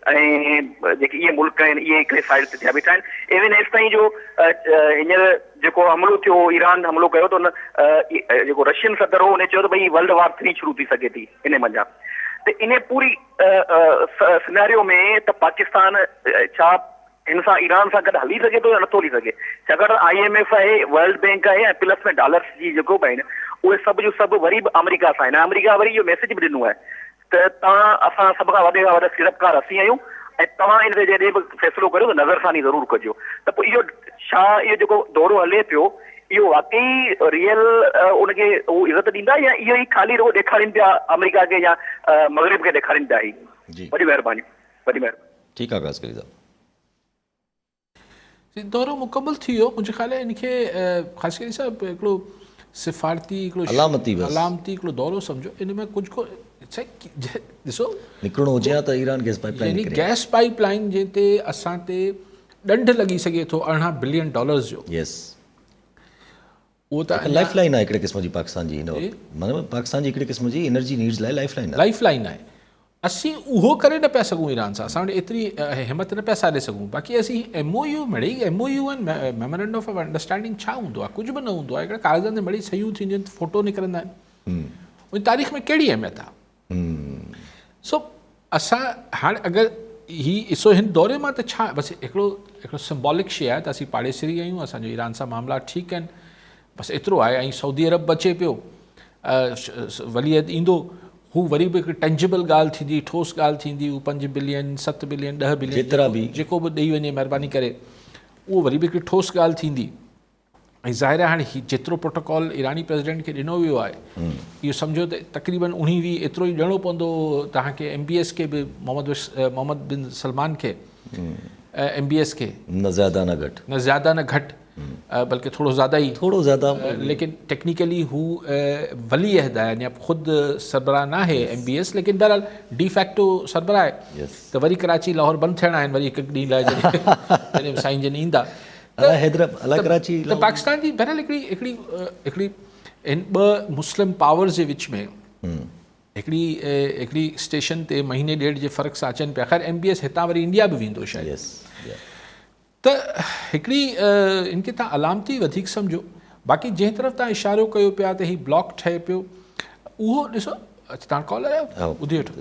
[SPEAKER 4] ऐं जेके इहे मुल्क आहिनि इहे हिकिड़े साइड ते थिया बीठा आहिनि। इवन एसि ताईं जो हींअर जेको हमलो थियो, ईरान हमलो कयो त उन जेको रशियन सदर हो उन चयो त भई वर्ल्ड वार 3 शुरू थी सघे थी इन मंझां। त इन पूरी सिनेरियो में त पाकिस्तान छा हिन सां ईरान सां गॾु हली सघे थो या नथो हली सघे? छाकाणि IMF आहे, वर्ल्ड बैंक आहे ऐं प्लस में डॉलर्स जी जेको बि आहिनि उहे सभु जो सभु वरी बि अमेरिका सां आहिनि। अमेरिका वरी इहो मैसेज बि ॾिनो आहे त तव्हां असां सभ खां वॾे खां वॾा सीड़पकार असीं आहियूं ऐं तव्हां इन ते जॾहिं बि फ़ैसिलो करियो त नज़रसानी ज़रूरु कजो। त पोइ इहो छा इहो जेको दौरो हले पियो इहो वाकई रियल उनखे हू इज़त ॾींदा या इहो ई ख़ाली रुॻो ॾेखारीनि पिया अमेरिका खे या मग़रिब खे ॾेखारीनि पिया? ही वॾी महिरबानी, वॾी महिरबानी।
[SPEAKER 1] ठीकु आहे कासकली साहब,
[SPEAKER 2] दौरो मुकमल थी वियो मुंहिंजे ख़्याल आहे। इनखे ख़ासि करे साहिबु हिकिड़ो सिफ़ारती हिकिड़ो अलामती हिकिड़ो दौरो सम्झो। इन में कुझु ॾिसो
[SPEAKER 1] निकिरणो हुजे हा त ईरान गैस पाइपलाइन,
[SPEAKER 2] यानी गैस पाइपलाइन जंहिं ते असां ते ॾंढ लॻी सघे थो $18 बिलियन जो,
[SPEAKER 1] यस,
[SPEAKER 2] उहो त
[SPEAKER 1] लाइफ लाइन आहे हिकिड़े क़िस्म जी पाकिस्तान जी, मतिलबु पाकिस्तान जी हिकिड़े क़िस्म जी एनर्जी नीड्स लाइ लाइफ लाइन आहे। असीं उहो करे न पिया सघूं ईरान सां, असां वटि एतिरी हिमत न पिया साधे सघूं। बाक़ी असीं MOU मिड़ई MOU ऐं मेमोरेंडम ऑफ अंडरस्टैंडिंग छा हूंदो आहे? कुझु बि न हूंदो आहे। हिकिड़े कागज़नि ते मिड़ई सहियूं थींदियूं आहिनि, फोटो निकिरंदा आहिनि, उन तारीख़ में कहिड़ी अहमियत आहे? सो असां हाणे अगरि ही ॾिसो हिन दौरे मां त छा बसि हिकिड़ो सिंबॉलिक शइ आहे त असीं पाड़ेसरी आहियूं, असांजो ईरान सां मामला ठीकु आहिनि, बसि एतिरो आहे। ऐं सऊदी अरब बचे पियो, वलीअत ईंदो, हू वरी बि हिकिड़ी टेंजिबल ॻाल्हि थींदी, ठोस ॻाल्हि थींदी, हू 5 बिलियन 7 बिलियन 10 बिलियन जेतिरा बि
[SPEAKER 2] जेको बि ॾेई वञे महिरबानी करे, उहो वरी बि हिकिड़ी ठोस ॻाल्हि थींदी। ऐं ज़ाहिर आहे हाणे जेतिरो प्रोटोकॉल ईरानी प्रेसिडेंट खे ॾिनो वियो आहे, इहो सम्झो त तक़रीबन 19-20 एतिरो ई ॾियणो पवंदो तव्हांखे MBS खे बि, मोहम्मद बिन सलमान खे, MBS खे, न ज़्यादा न घटि, बल्कि थोरो ज़्यादा, लेकिन टेक्निकली हू वली अहद आहे, या ख़ुदि सरबराह न आहे MBS, लेकिन बहरहाल डी फैक्टो सरबराह आहे। त वरी कराची लाहौर बंदि थियणा आहिनि वरी हिकु ॾींहं लाइ जॾहिं साईं जन ईंदा। त पाकिस्तान जी बहरहाल हिकिड़ी इन 2 मुस्लिम पावर्स जे विच में हिकिड़ी स्टेशन ते महीने ॾेढ जे फ़र्क़ सां अचनि पिया। ख़ैर MBS हितां वरी इंडिया बि वेंदो शायदि। त हिकिड़ी इनखे तव्हां अलामती वधीक सम्झो। बाक़ी जंहिं तरफ़ तव्हां इशारो कयो पिया त हीउ ब्लॉक ठहे पियो, उहो ॾिसो तव्हां कॉलर आहियो, ॿुधी वठो।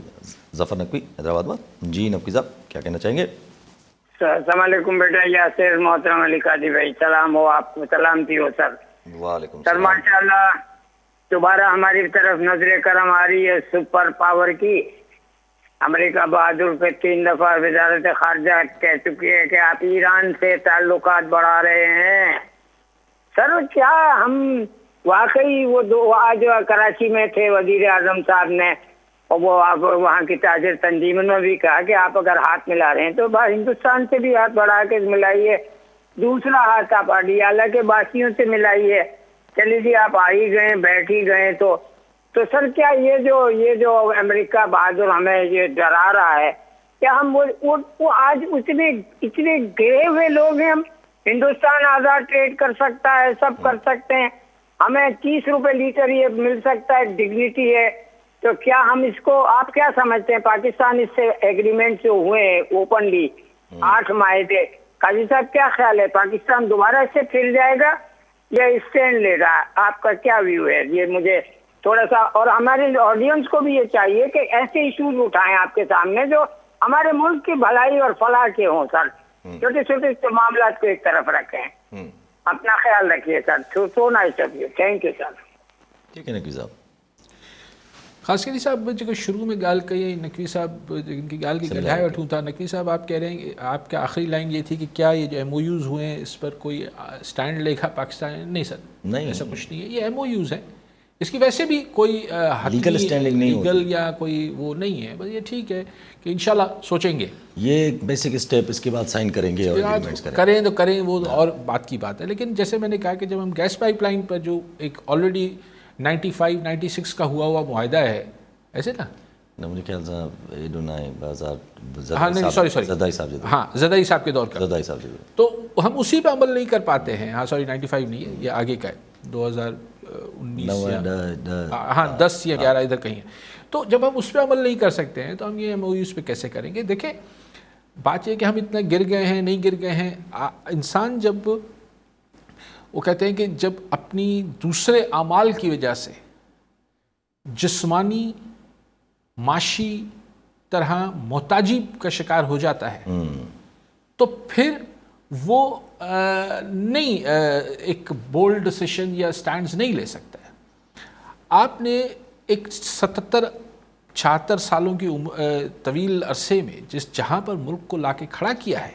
[SPEAKER 1] ज़फ़र नकवी हैदराबाद मां। जी नकवी साहब क्या कहना चाहेंगे?
[SPEAKER 5] अस्सलाम वालेकुम बेटा यासिर, मोहतरम अली कादी भाई, सलाम हो आपको, सलाम थी हो सर।
[SPEAKER 1] वालेकुम
[SPEAKER 5] सर। माशाल्लाह दोबारा हमारी तरफ नजर करम आ रही है सुपर पावर की। अमेरिका बहादुर पे 3 दफा वजारत खारजा कह चुकी है कि आप ईरान से ताल्लुकात बढ़ा रहे हैं। सर क्या हम वाकई वो आज कराची में थे वजीर आजम साहब ने, और वो आप वहाँ की ताजिर तंजीम में भी कहा कि आप अगर हाथ मिला रहे हैं तो हिंदुस्तान से भी हाथ बढ़ा के मिलाइए, दूसरा हाथ आप अडियाला के बासियों से मिलाइए। चलिए जी आप आ ही गए, बैठ ही गए, तो सर क्या ये जो अमेरिका बहादुर हमें ये डरा रहा है, क्या हम वो आज इतने गिरे हुए लोग हैं? हम हिंदुस्तान आजाद ट्रेड कर सकता है, सब कर सकते हैं, हमें 30 रुपए लीटर ये मिल सकता है, डिग्निटी है, तो क्या हम इसको, आप क्या समझते हैं? पाकिस्तान इससे एग्रीमेंट जो हुए ओपनली 8 माहे, काजी साहब क्या ख्याल है, पाकिस्तान दोबारा इससे फिर जाएगा या स्टैंड लेगा? आपका क्या व्यू है? ये मुझे थोड़ा सा, और हमारे ऑडियंस को भी ये चाहिए कि ऐसे इश्यूज उठाएं आपके सामने जो हमारे मुल्क की भलाई और फलाह के हों सर। छोटे छोटे मामला को एक तरफ रखें। अपना ख्याल रखिए sir. So nice of U, thank U sir.
[SPEAKER 1] ठीक है नकवी साहब।
[SPEAKER 2] ख़ास करी साहब जो शुरू में गाल कही नकवी साहब जिनकी गाल की गढ़ाई वठूँ था, नकवी साहब आप कह रहे हैं, आपका आखिरी लाइन ये थी कि क्या ये जो MOUs हुए हैं इस पर कोई स्टैंड लेगा पाकिस्तान? नहीं सर, नहीं, ऐसा कुछ नहीं है। ये MOUs है, इसकी वैसे भी कोई
[SPEAKER 1] लीगल स्टैंडिंग नहीं
[SPEAKER 2] लीगल या कोई वो नहीं है, बस ये ठीक है कि इंशाल्लाह सोचेंगे,
[SPEAKER 1] ये एक बेसिक स्टेप, इसके बाद साइन करेंगे और एग्रीमेंट्स
[SPEAKER 2] करें तो करें, वो और बात की बात है। लेकिन जैसे मैंने कहा कि जब हम गैस पाइपलाइन पर जो एक ऑलरेडी 95-96 का हुआ मुआहदा है, ऐसे ना
[SPEAKER 1] मुझे ख्याल से
[SPEAKER 2] हाँ नहीं सॉरी हाँ ज़दाई साहब के दौर का, तो हम उसी पे अमल नहीं कर पाते हैं। हाँ सॉरी 95 नहीं है, ये आगे का है, 2019 हाँ 10 या 11 इधर कहीं है। तो जब हम उस पर अमल नहीं कर सकते हैं तो हम ये MOUs पे कैसे करेंगे? देखें बात ये कि हम इतना गिर गए हैं, नहीं गिर गए हैं। इंसान जब वो कहते हैं कि जब अपनी दूसरे अमाल की वजह से जिस्मानी माशी तरह मोहताजी का शिकार हो जाता है तो फिर वो नहीं एक बोल्ड डिसीजन या स्टैंड्स नहीं ले सकता है। आपने एक 77-76 सालों की तवील अरसे में जिस जहाँ पर मुल्क को लाके खड़ा किया है,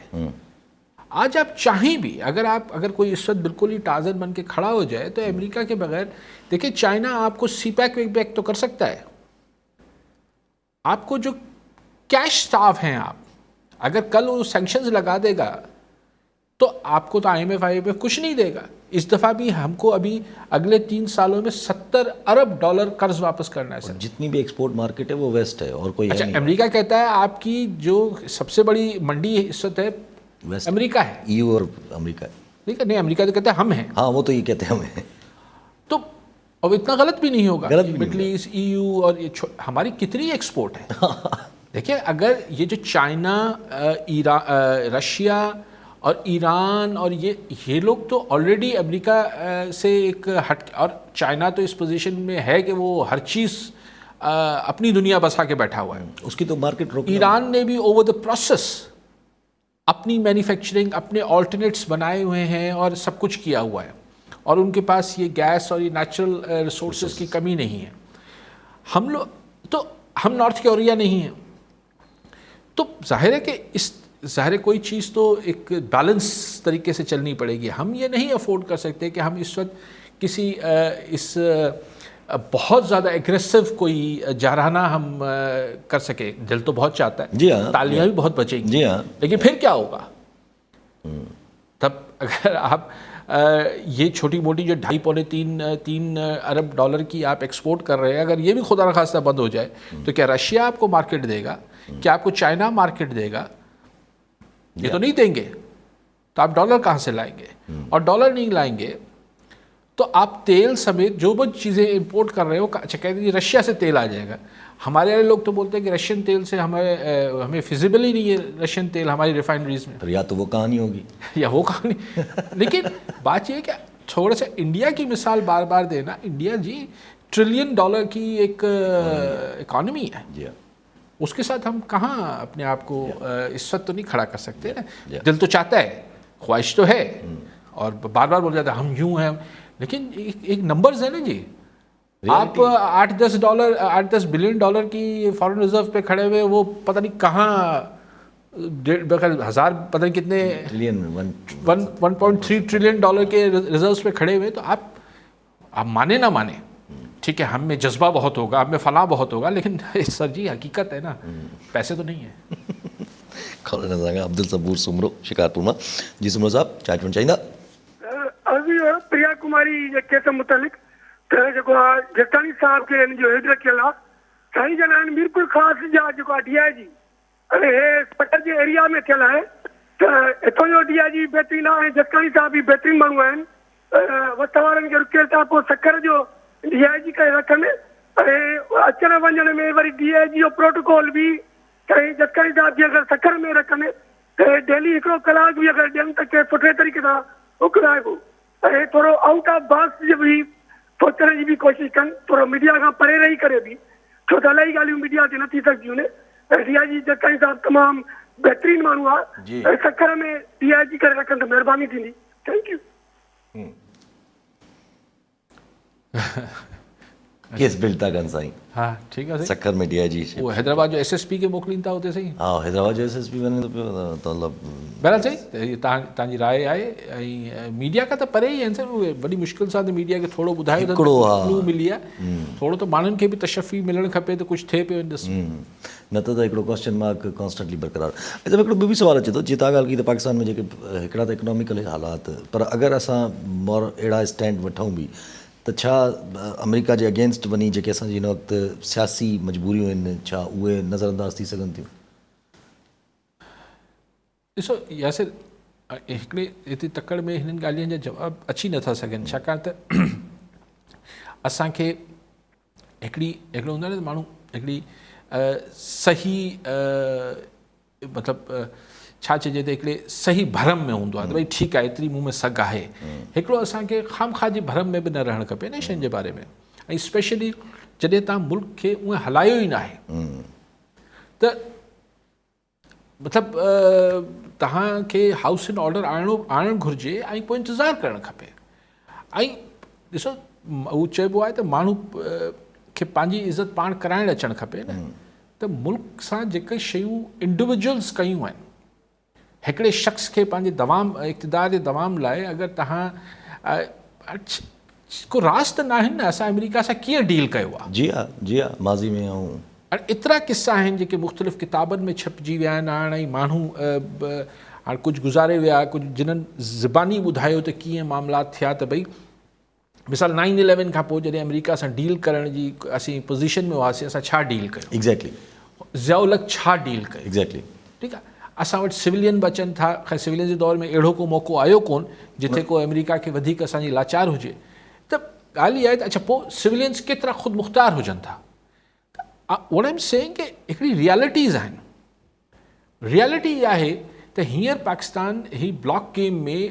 [SPEAKER 2] आज आप चाहें भी, अगर कोई इस वक्त बिल्कुल ही टाजन बन के खड़ा हो जाए तो अमेरिका के बगैर, देखिए चाइना आपको CPEC वेकपैक तो कर सकता है, आपको जो कैश स्टाफ हैं, आप अगर कल वो सैंक्शंस लगा देगा तो आपको तो IMF कुछ नहीं देगा। इस दफ़ा भी हमको अभी अगले 3 सालों में $70 अरब कर्ज वापस करना है सर।
[SPEAKER 1] जितनी भी एक्सपोर्ट मार्केट है वो वेस्ट है और कोई
[SPEAKER 2] अच्छा, अमेरिका कहता है आपकी जो सबसे बड़ी मंडी इस वक्त है अमेरिका है,
[SPEAKER 1] EU और अमेरिका,
[SPEAKER 2] ठीक है, नहीं अमेरिका तो कहता है हम हैं,
[SPEAKER 1] हाँ वो तो ये कहते हैं हमें,
[SPEAKER 2] तो अब इतना गलत भी नहीं होगा। मिडल ईस्ट, EU और ये हमारी कितनी एक्सपोर्ट है। देखिए अगर ये जो चाइना, रशिया और ईरान और ये लोग तो ऑलरेडी अमेरिका से एक हट, और चाइना तो इस पोजीशन में है कि वो हर चीज़ अपनी दुनिया बसा के बैठा हुआ है,
[SPEAKER 1] उसकी तो मार्केट रोक।
[SPEAKER 2] ईरान ने भी ओवर द प्रोसेस अपनी मैन्युफैक्चरिंग, अपने ऑल्टरनेट्स बनाए हुए हैं और सब कुछ किया हुआ है, और उनके पास ये गैस और ये नेचुरल रिसोर्सेज की कमी नहीं है। हम लोग तो, हम नॉर्थ कोरिया नहीं हैं, तो जाहिर है कि ज़ाहिर कोई चीज़ तो एक बैलेंस तरीके से चलनी पड़ेगी। हम ये नहीं अफोर्ड कर सकते कि हम इस वक्त किसी इस बहुत ज़्यादा एग्रेसिव कोई जाराना हम कर सके। दिल तो बहुत चाहता है,
[SPEAKER 1] जी हाँ,
[SPEAKER 2] तालियां भी बहुत बचेंगी,
[SPEAKER 1] जी हाँ,
[SPEAKER 2] लेकिन फिर क्या होगा? तब अगर आप ये छोटी मोटी जो 2.5-3 अरब डॉलर की आप एक्सपोर्ट कर रहे हैं, अगर ये भी खुदा न खास्ता बंद हो जाए तो क्या रशिया आपको मार्केट देगा? क्या आपको चाइना मार्केट देगा? ये तो नहीं देंगे, तो आप डॉलर कहाँ से लाएंगे? और डॉलर नहीं लाएंगे तो आप तेल समेत जो भी चीज़ें इंपोर्ट कर रहे हो, अच्छा कहते हैं रशिया से तेल आ जाएगा। हमारे वाले लोग तो बोलते हैं कि रशियन तेल से हमें फिजिबल ही नहीं है रशियन तेल हमारी रिफाइनरीज में।
[SPEAKER 1] तो या तो वो कहानी होगी
[SPEAKER 2] या वो कहानी। लेकिन बात ये है कि थोड़ा सा इंडिया की मिसाल बार बार देना, इंडिया जी $1 ट्रिलियन की एक इकॉनमी है, उसके साथ हम कहाँ अपने आप को इस वक्त तो नहीं खड़ा कर सकते ना। दिल तो चाहता है, ख्वाहिश तो है, और बार बार बोल जाता है हम यूँ हैं, लेकिन एक नंबर्स है ना जी, آپ $8-10 بلین کی فارن ریزرو پہ کھڑے ہوئے، وہ پتہ نہیں کہاں 1000 پتہ نہیں کتنے 1.3 ٹریلین ڈالر کے ریزروز پہ کھڑے ہوئے. تو آپ مانے نہ مانے، ٹھیک ہے، ہم میں جذبہ بہت ہوگا، ہم میں فلاں بہت ہوگا، لیکن سر جی حقیقت ہے نا، پیسے تو نہیں ہیں.
[SPEAKER 1] عبد الصبور سمرو شکارپور میں. جی سمرو صاحب چائے چون چاہیے
[SPEAKER 6] پریا کماری کیس متعلق جسٹانی صاحب کے جو حیدر کیلا سائیں جنان بالکل خاص جا جو ڈی آئی جی سکر کے ایریا میں کیلا ہے تو اتوں جو ڈی آئی جی بہترین ہے، جسٹانی صاحب بھی بہترین مانگو ہیں، وسوارن کے رکیل تھا پو سکر جو ڈی آئی جی کرے رکھن، اچن ونجن میں وری ڈی آئی جی جو پروٹوکول بھی کہیں جسٹانی صاحب جی اگر سکر میں رکھن ڈیلی ایکڑو کلاک بھی اگر ڈین تک سٹھے طریقے سے اکڑائے کو تھوڑو آؤٹ آف باکس جو بھی سوچنے کی بھی کوشش کن، تھوڑو میڈیا کا پرے رہی کرے بھی، چھو تو الائی گالیوں میڈیا سے نہ تھی سکتیوں نے. ڈی آئی جی جسٹانی صاحب تمام بہترین مانو ہے، سکر میں ڈی آئی جی کرے رکھن تو مہربانی تھی. Thank you.
[SPEAKER 1] کیس بلتا کن سائیں.
[SPEAKER 2] ہاں ٹھیک ہے،
[SPEAKER 1] سکر میں ڈی آئی جی
[SPEAKER 2] وہ حیدرآباد جو ایس ایس پی کے موکلین تھا ہوتے صحیح.
[SPEAKER 1] ہاں حیدرآباد جو ایس ایس پی بنے تو مطلب
[SPEAKER 2] بہرحال صحیح تانجی رائے ہے. میڈیا کا تو پرے ہی ہے سر، بڑی مشکل سان میڈیا کے تھوڑو ॿुधायो کلو ملی ہے، تھوڑو تو مانن کے بھی تشفی ملن کھپے تو کچھ تھے پयो ॾس
[SPEAKER 1] نہ تو हिकिड़ो क्वेश्चन मार्क कॉन्स्टेंटली बरक़रार. अच्छा हिकिड़ो ॿियो बि सुवाल अचे थो, जीअं तव्हां ॻाल्हि कई त पाकिस्तान में जेके हिकिड़ा त इकोनॉमिकल हालात, पर अगरि असां मोर अहिड़ा स्टैंड वठूं बि त छा अमेरिका जे अगेंस्ट वञी जेके असांजी हिन वक़्तु सियासी मजबूरियूं आहिनि छा उहे नज़रअंदाज़ थी सघनि थियूं?
[SPEAKER 2] ॾिसो यासिर हिकिड़े हिते तकड़ में हिननि ॻाल्हियुनि जा जवाब अची नथा सघनि, छाकाणि त असांखे हिकिड़ो हूंदो आहे न माण्हू हिकिड़ी सही मतिलबु छा चइजे त हिकिड़े सही भरम में हूंदो आहे त भई ठीकु आहे एतिरी मूं में सघ आहे. हिकिड़ो असांखे खामखा जी भरम में बि न रहणु खपे न शयुनि जे बारे में, ऐं स्पेशली जॾहिं तव्हां मुल्क खे उहे हलायो ई न आहे त मतिलबु तव्हांखे हाउस इन ऑर्डर आणणु घुरिजे ऐं पोइ इंतज़ारु करणु खपे. ऐं ॾिसो उहो चइबो आहे त माण्हू खे पंहिंजी इज़त पाण कराइणु अचणु खपे न. त मुल्क सां जेके शयूं इंडिविजुअल्स कयूं आहिनि हिकिड़े शख़्स खे पंहिंजे दवाम इक़्तिदार जे दवाम लाइ, अगरि तव्हां को राज़ त न आहिनि न असां अमेरिका सां कीअं डील कयो आहे.
[SPEAKER 1] जी हा माज़ी में ऐं
[SPEAKER 2] एतिरा किस्सा आहिनि जेके मुख़्तलिफ़ किताबनि में छपिजी विया आहिनि हाणे, ऐं माण्हू हाणे कुझु गुज़ारे विया, कुझु जिन्हनि ज़बानी ॿुधायो त कीअं मामलात थिया. त भई मिसाल 9/11 खां पोइ जॾहिं अमेरिका सां डील करण जी असीं पोज़ीशन में हुआसीं, असां छा डील कयो,
[SPEAKER 1] एग्ज़ैक्टली
[SPEAKER 2] ज़ियाउल छा डील कयो,
[SPEAKER 1] एग्ज़ैक्टली
[SPEAKER 2] ठीकु आहे. असां वटि सिविलियन बि अचनि था, ख़ैर सिविलियन जे दौर में अहिड़ो को मौक़ो आयो कोन जिथे को अमेरिका खे वधीक असांजी लाचार हुजे. त ॻाल्हि इहा आहे त अच्छा पोइ सिविलियंस केतिरा ख़ुदि मुख़्तार हुजनि था. व्हाट आई एम सेइंग कि हिकिड़ी रियलिटीज़ आहिनि. रियलिटी इहा आहे त हींअर पाकिस्तान ही ब्लॉक गेम में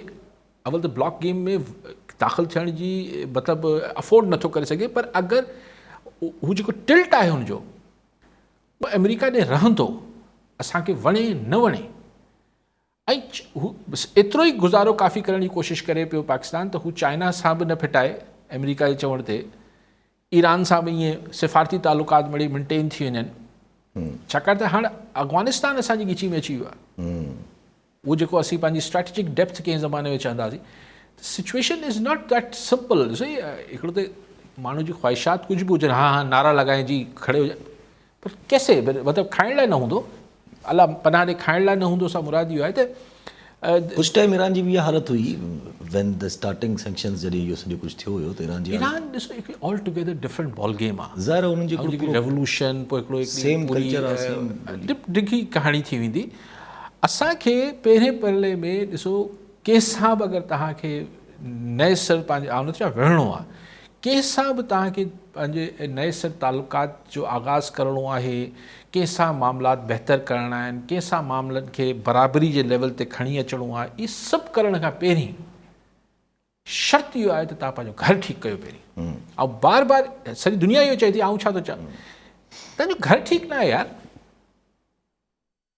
[SPEAKER 2] अवल त ब्लॉक गेम में दाख़िल थियण जी मतिलबु अफोर्ड नथो करे सघे, पर अगरि हू जेको टिल्ट आहे हुनजो अमेरिका ॾे रहंदो, असांखे वणे न वणे, ऐं हू एतिरो ई गुज़ारो काफ़ी करण जी कोशिशि करे पियो पाकिस्तान, त हू चाइना सां बि न फिटाए अमेरिका जे चवण ते, ईरान सां बि ईअं सिफ़ारती तालुकात मिड़ी मेंटेन थी वञनि, छाकाणि त हाणे अफ़गानिस्तान असांजी ॻिची में अची वियो आहे. उहो जेको असीं पंहिंजी स्ट्रेटेजिक डेप्थ कंहिं ज़माने में चवंदासीं. Situation is not that simple. ॾिसो हिकिड़ो त माण्हू जी ख़्वाहिशात कुझु बि हुजनि, हा नारा लॻाइण जी खड़े हुजनि, पर कैसे मतिलबु खाइण लाइ न हूंदो, अलाह पनाह ॾे खाइण लाइ न हूंदो. सां मुराद इहो आहे त
[SPEAKER 1] कुझु टाइम ईरान जी बि इहा हालत हुई व्हेन द स्टार्टिंग सैंक्शंस जॾहिं इहो सॼो कुझु थियो हुयो त ईरान जी
[SPEAKER 2] ॾिसो हिकिड़ी all together different ball game आहे.
[SPEAKER 1] ज़ाहिर हुननि जी
[SPEAKER 2] रेवोल्यूशन पोइ हिकिड़ो
[SPEAKER 1] सेम कल्चर आहे,
[SPEAKER 2] डिघी कहाणी थी वेंदी. असांखे पहिरें पहले में ॾिसो कंहिंसां बि अगरि तव्हांखे नए सिर पंहिंजे आउं छा विढ़णो आहे, कंहिंसां बि तव्हांखे पंहिंजे नए सिर तालुकात जो आगाज़ करिणो आहे, कंहिंसां मामलात बहितर करणा आहिनि, कंहिंसां मामलनि खे बराबरी जे लेवल ते खणी अचिणो आहे, इहे सभु करण खां पहिरीं शर्त इहो आहे त तव्हां पंहिंजो घर ठीकु कयो पहिरीं. ऐं बार बार सॼी दुनिया इहो चए थी, आउं छा थो चवां, तव्हांजो घर ठीकु न आहे यार.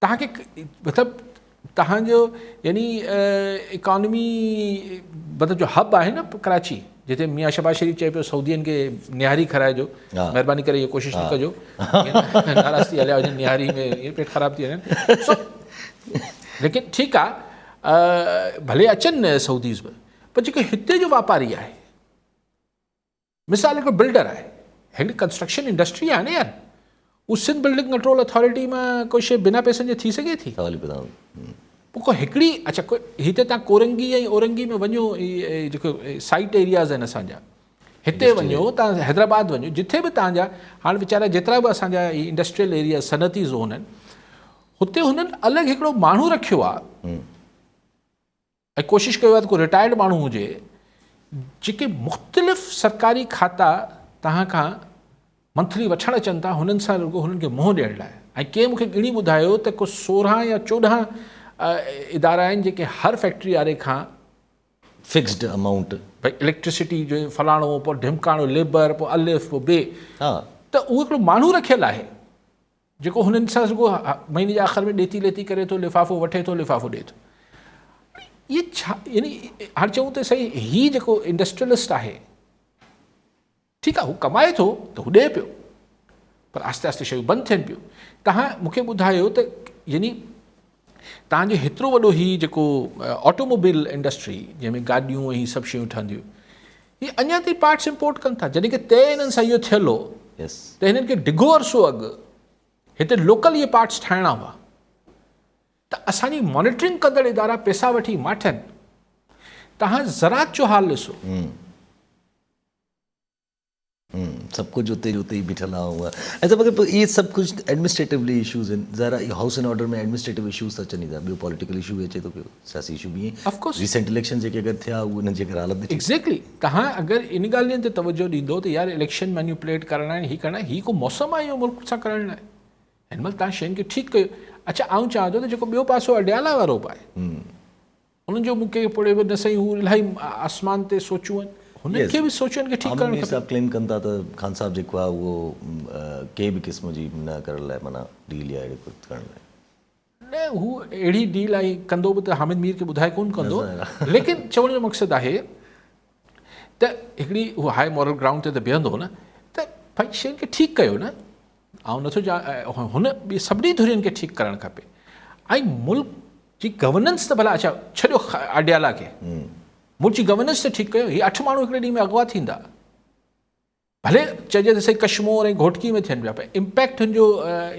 [SPEAKER 2] तव्हांखे मतिलबु तव्हांजो यानी इकॉनमी मतिलबु जो हब आहे न कराची, जिते मियाँ शहबाज शरीफ़ चए पियो सऊदीअनि खे निहारी खाराइजो, महिरबानी करे इहो कोशिशि न कजो, नाराज़ थी हलिया वञनि निहारी में, इहे पेट ख़राबु थी वञनि। सो लेकिन ठीकु आहे, भले अचनि सऊदीज़ बि, पर जेको हिते जो वापारी आहे, मिसाल हिकिड़ो बिल्डर आहे, हिकिड़ी कंस्ट्रक्शन इंडस्ट्री आहे न यार, उहो सिंध बिल्डिंग कंट्रोल अथॉरिटी मां कोई शइ बिना पैसनि जे थी सघे थी? पोइ को हिकिड़ी, अच्छा हिते तव्हां कोरंगी ऐं औरंगी में वञो, जेको साइट एरियाज़ आहिनि असांजा, हिते वञो, तव्हां हैदराबाद वञो, जिथे बि तव्हांजा हाणे वीचारा जेतिरा बि असांजा इंडस्ट्रियल एरिया सनअती ज़ोन आहिनि, हुते हुननि अलॻि हिकिड़ो माण्हू रखियो आहे ऐं कोशिशि कयो आहे त को रिटायर्ड माण्हू हुजे, जेके मुख़्तलिफ़ सरकारी खाता तव्हां खां मंथली वठणु अचनि था, हुननि सां रुॻो हुननि खे मोह ॾियण लाइ। ऐं कंहिं मूंखे ॻणी ॿुधायो त को 16 या 14 इदारा आहिनि जेके हर फैक्ट्री वारे खां
[SPEAKER 1] फिक्स्ड अमाउंट,
[SPEAKER 2] भई इलेक्ट्रिसिटी जो फलाणो, पोइ ढिमकाणो लेबर, पोइ अलिफ, पोइ बे, त उहो हिकिड़ो माण्हू रखियलु आहे जेको हुननि सां रुॻो महीने जे आख़िर में ॾेती लेती करे थो, लिफ़ाफ़ो वठे थो, लिफ़ाफ़ो ॾिए थो। इहे छा, यानी हाणे चऊं त सही, हीउ जेको इंडस्ट्रियलिस्ट आहे, ठीकु आहे, हू कमाए थो त हू ॾिए पियो, पर आस्ते आस्ते शयूं बंदि थियनि पियूं। तव्हां मूंखे ॿुधायो त यानी तव्हांजो हेतिरो वॾो हीउ जेको ऑटोमोबाइल इंडस्ट्री, जंहिंमें गाॾियूं ऐं हीअ सभु शयूं ठहंदियूं, हीअ अञा ताईं पार्ट्स इम्पोर्ट कनि था, जॾहिं की तइ हिननि सां इहो थियल हो त हिननि खे डिघो अरसो अॻु हिते लोकल इहे पार्ट्स ठाहिणा हुआ, त असांजी मॉनिटरिंग कंदड़ इदारा पैसा वठी माठनि। तव्हां ज़रात जो हाल ॾिसो,
[SPEAKER 1] सब कुछ उते ही बीठल हुआ। ऐसा मगर ये सब कुछ एडमिनिस्ट्रेटिवली इशूज़ आहिनि, ज़रा हाउस एंड ऑर्डर में एडमिनिस्ट्रेटिव इशूज़ त अचनि था, ॿियो पॉलिटिकल इशू अचे थो पियो, सियासी इशू बि
[SPEAKER 2] ऑफ कोर्स
[SPEAKER 1] रीसेंट इलेक्शन जेके अगरि थिया उहो उन्हनि जे करे हालत
[SPEAKER 2] एग्जैक्टली। तव्हां अगरि इन ॻाल्हियुनि ते तवजो ॾींदो त यार इलेक्शन मैन्युपुलेट करणा आहिनि, हीअ करणा आहे, हीअ को मौसम आहे इहो मुल्क सां करण लाइ, हिन महिल तव्हां शयुनि खे ठीकु कयो। अच्छा आउं चाहियां थो त जेको ॿियो पासो अडियाला वारो बि आहे, हुननि जो मूंखे पढ़े बि न सही, हू इलाही आसमान ते सोचूं आहिनि, हुननि खे बि सोचनि खे ठीकु करणु खपे।
[SPEAKER 1] क्लेम कनि था त ख़ान साहब जेको आहे उहो कंहिं बि क़िस्म जी न करण लाइ, माना डील या अहिड़े कुझु करण लाइ
[SPEAKER 2] न, हू अहिड़ी डील आई कंदो बि त हामिद मीर खे ॿुधाए कोन कंदो, लेकिन चवण जो मक़सदु आहे त हिकिड़ी हू हाई मॉरल ग्राउंड ते त बीहंदो न, त भई शयुनि खे ठीकु कयो न। ऐं नथो हुन ॿी सभिनी धुरियुनि खे ठीकु करणु खपे। ऐं मुल्क जी गवर्नेंस त भला, अच्छा छॾियो अडियाला खे, मुल्क जी गवर्नेंस त ठीकु कयो। हीअ 8 माण्हू हिकिड़े ॾींहं में अगवा थींदा, भले चइजे त सही कश्मीर ऐं घोटकी में थियनि पिया, पर इम्पैक्ट हुनजो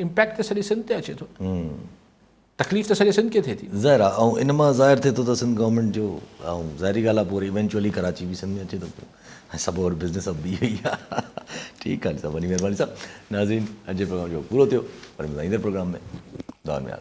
[SPEAKER 2] इम्पैक्ट त सॼे सिंध ते अचे थो, तकलीफ़ त सॼे सिंध खे थिए थी
[SPEAKER 1] ज़ाहिर आहे। ऐं इन मां ज़ाहिर थिए थो त सिंध गवर्नमेंट जो, ऐं ज़ाहिरी ॻाल्हि आहे पोइ इवेंचुअली कराची बि सिंध में अचे थो पियो, ऐं सभु और बिज़नेस अब बि इहो ई आहे। ठीकु आहे, सभु वॾी महिरबानी साहब। नाज़रीन, अॼु जे प्रोग्राम जो पूरो थियो, पर ईंदड़ प्रोग्राम में दुआ में